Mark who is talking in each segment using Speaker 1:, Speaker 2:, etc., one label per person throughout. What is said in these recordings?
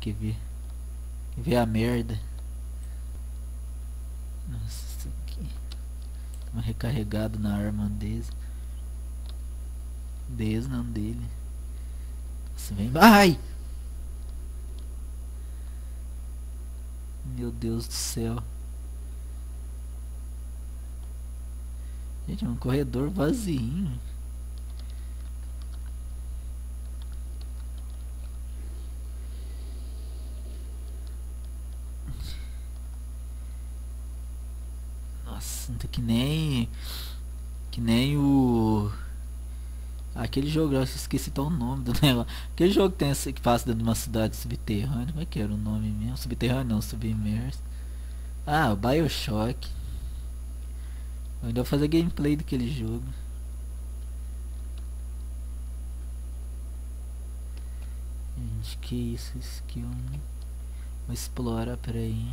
Speaker 1: Quer ver a merda. Nossa, isso aqui. Tamo recarregado na arma deles. Deles, não dele. Nossa, vem. Ai! Meu Deus do céu. Gente, é um corredor vazio. Nossa, não tá que nem o... Aquele jogo, eu esqueci tão o nome do negócio. Aquele jogo que tem esse, que passa dentro de uma cidade subterrânea. Como é que era o nome mesmo? Subterrâneo não, submerso. Ah, o BioShock. Eu ainda vou fazer gameplay daquele jogo. Gente, que isso, skill. Vou explorar, peraí.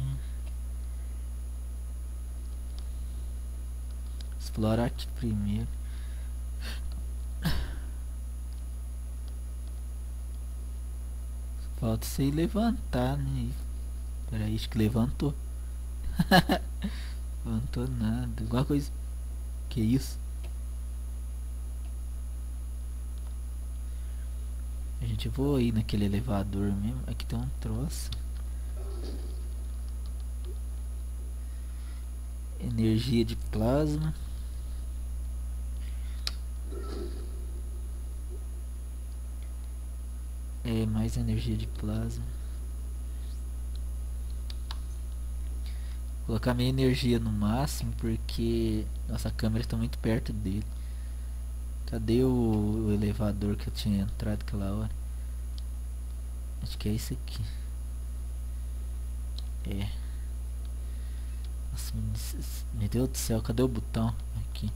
Speaker 1: Explorar aqui primeiro. Falta você ir levantar, né? Peraí, acho que levantou. Levantou nada. Alguma coisa. Que isso? A gente vou ir naquele elevador mesmo. Aqui tem um troço. Energia de plasma. É, mais energia de plasma. Vou colocar minha energia no máximo porque nossa câmera está muito perto dele. Cadê o elevador que eu tinha entrado aquela hora? Acho que é esse aqui. É. Nossa, meu Deus do céu, cadê o botão? Aqui.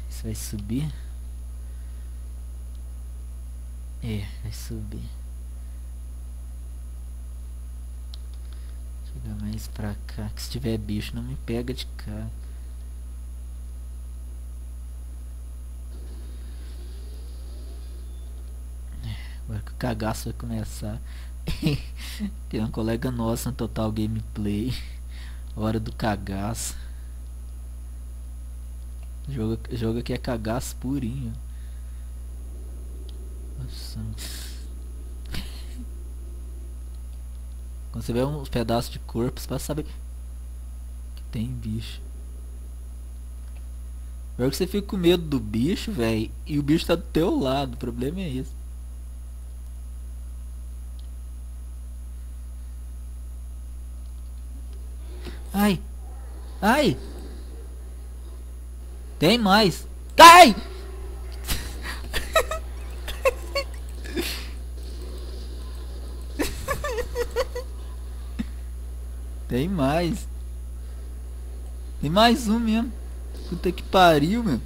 Speaker 1: Isso vai subir? É, vai subir. Chega mais pra cá, que se tiver bicho não me pega de cara. Agora que o cagaço vai começar. Tem um colega nosso no Total Gameplay. Hora do cagaço. Jogo aqui é cagaço purinho. Nossa. Quando você vê uns pedaços de corpo, você pode saber que tem bicho. Pior que você fica com medo do bicho, velho, e o bicho tá do teu lado. O problema é esse. Ai! Ai! Tem mais! Ai! Tem mais! Tem mais um mesmo! Puta que pariu, meu!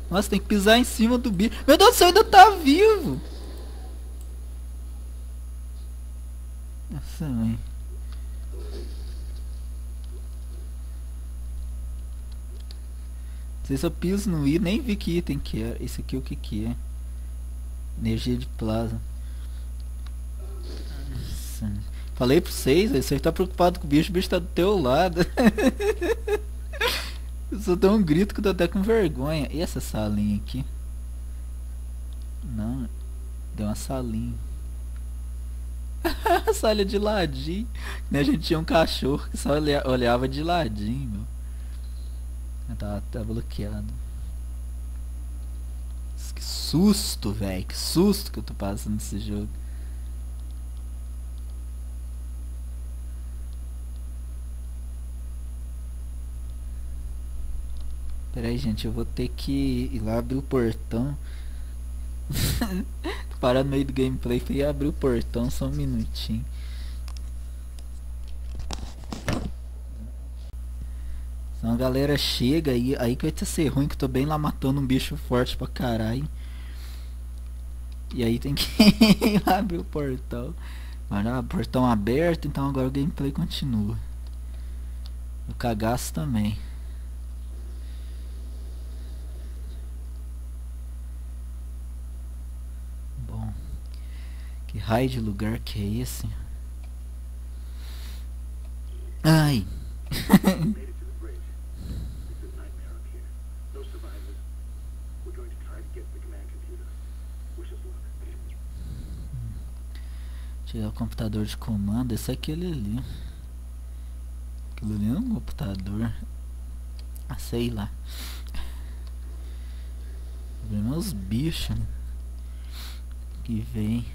Speaker 1: Nossa, tem que pisar em cima do bicho. Meu Deus do céu, ainda tá vivo! Nossa, mãe. Não sei se eu piso no I, nem vi que item que era. Esse aqui o que que é? Energia de plasma. Nossa. Falei pra vocês, você tá preocupado com o bicho tá do teu lado. Eu só dou um grito que eu tô até com vergonha. E essa salinha aqui? Não, deu uma salinha. Sala de ladinho. Né, a gente tinha um cachorro que só olhava de ladinho, meu. Tá bloqueado. Que susto, velho. Que susto que eu tô passando nesse jogo. Pera aí, gente. Eu vou ter que ir lá abrir o portão. Parar no meio do gameplay e abrir o portão só um minutinho. Então a galera chega aí que vai ser ruim, que eu tô bem lá matando um bicho forte pra caralho. E aí tem que abrir o portão. Agora o portão aberto, então agora o gameplay continua. O cagaço também. Bom, Que raio de lugar que é esse? Ai. Tirar o computador de comando. Esse é aquele ali. Aquilo ali é um computador. Ah, sei lá. O problema é os bichos, né? Que vem.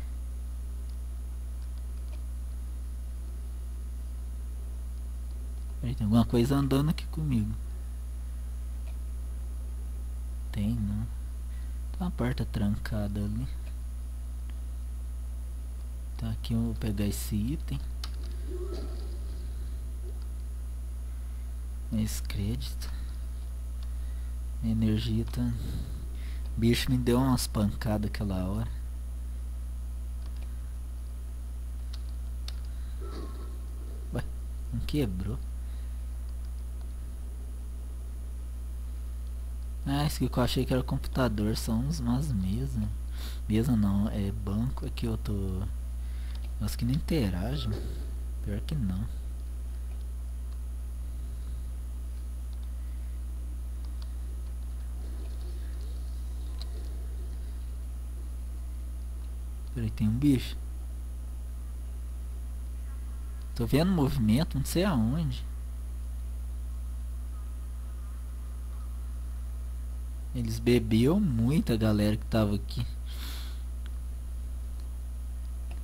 Speaker 1: Tem alguma coisa andando aqui comigo. Tem, não. Tem uma porta trancada ali. Tá, aqui eu vou pegar esse item. Mais crédito. Minha energia tá... O bicho me deu umas pancadas aquela hora. Ué, não quebrou. Ah, isso que eu achei que era computador. São umas mesas. Mesa não, é banco. Aqui eu tô... Nossa, que não interage. Pior que não. Peraí, tem um bicho. Tô vendo movimento, não sei aonde. Eles beberam muito, a galera que tava aqui.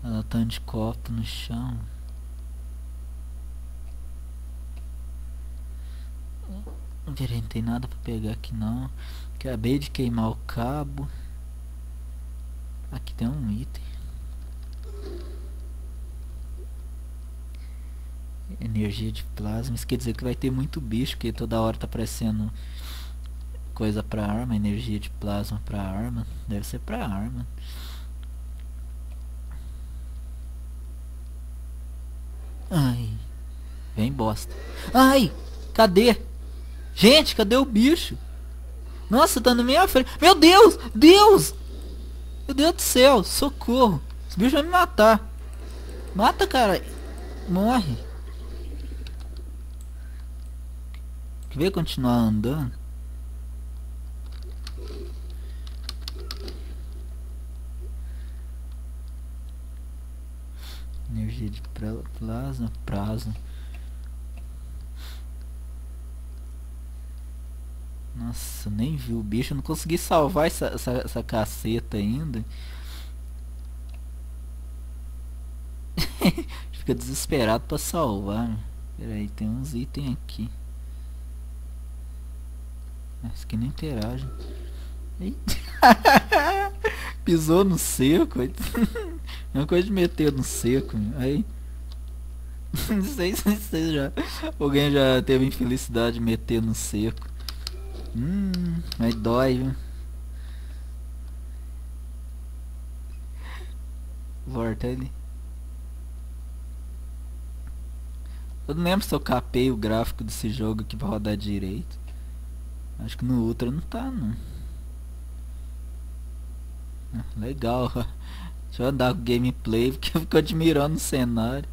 Speaker 1: Ela tá de copo no chão. Não tem nada pra pegar aqui não. Acabei de queimar o cabo. Aqui tem um item. Energia de plasma. Isso quer dizer que vai ter muito bicho, porque toda hora tá aparecendo coisa pra arma. Energia de plasma pra arma. Deve ser pra arma. Ai. Vem bosta. Ai. Cadê? Gente, cadê o bicho? Nossa, tá na minha frente. Meu Deus! Deus! Meu Deus do céu, socorro. Esse bicho vai me matar. Mata, cara. Morre. Quer ver continuar andando? Energia de plasma. Nossa, nem vi o bicho. Eu não consegui salvar essa caceta ainda. Fica desesperado pra salvar. Pera aí, tem uns itens aqui. Esse aqui não interage. Pisou no seco. É uma coisa de meter no seco. Aí. Não sei se já. Alguém já teve infelicidade de meter no seco. Mas dói, viu? Volta ali. Eu não lembro se eu capei o gráfico desse jogo aqui pra rodar direito. Acho que no Ultra não tá, não. Legal. Deixa eu andar com gameplay porque eu fico admirando o cenário.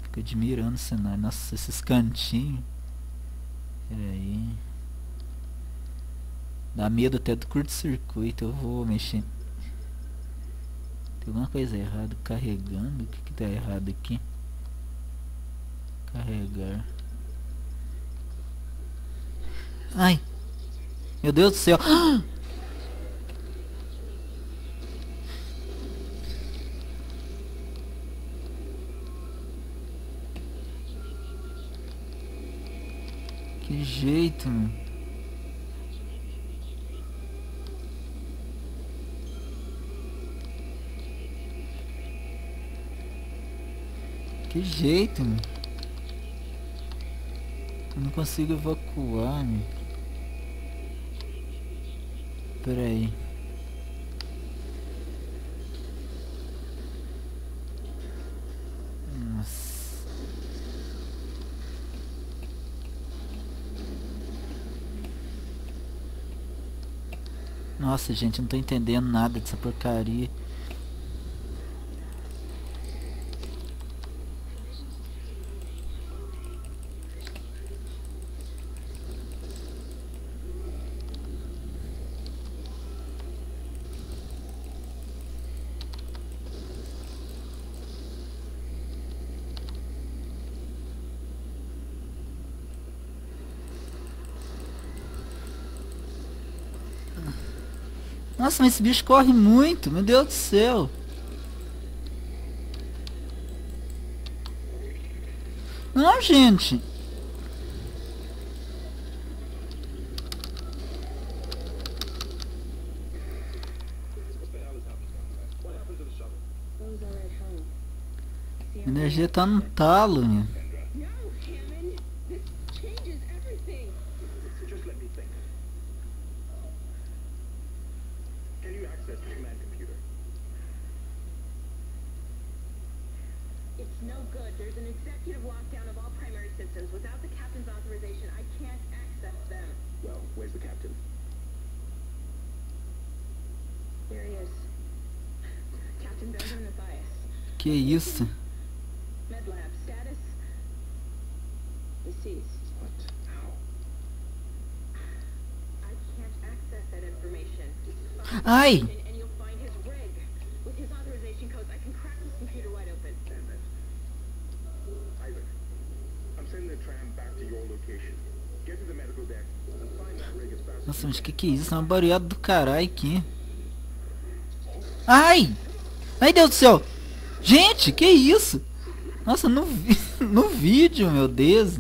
Speaker 1: Fico admirando o cenário. Nossa, esses cantinhos. Pera aí. Dá medo até do curto-circuito. Eu vou mexer. Tem alguma coisa errada carregando. O que tá errado aqui? Carregar. Ai. Meu Deus do céu. Que jeito, mano. Que jeito, mano. Eu não consigo evacuar, mano. Pera aí. Nossa. Nossa, gente, não tô entendendo nada dessa porcaria. Nossa, mas esse bicho corre muito, meu Deus do céu. Não, gente. A energia tá no talo, né?
Speaker 2: It's no good. There's an executive lockdown of all primary systems. Without the captain's authorization, I can't access them.
Speaker 3: Well, where's the captain?
Speaker 2: There he is. Captain Benjamin Mathias.
Speaker 1: Que isso?
Speaker 2: Medlab status deceased.
Speaker 3: What? How?
Speaker 2: I can't access that information.
Speaker 1: Ai!
Speaker 2: And you'll find his rig. With his authorization codes, I can crack this computer wide open.
Speaker 3: Damn it. Isaac, I'm sending the tram back to your location. Get to the medical deck and find that rig as fast as
Speaker 1: Nossa,
Speaker 3: you
Speaker 1: mas
Speaker 3: can.
Speaker 1: que é isso? É uma barulhada do caralho aqui. Ai! Ai, Deus do céu! Gente, que isso? Nossa, no vídeo, meu Deus.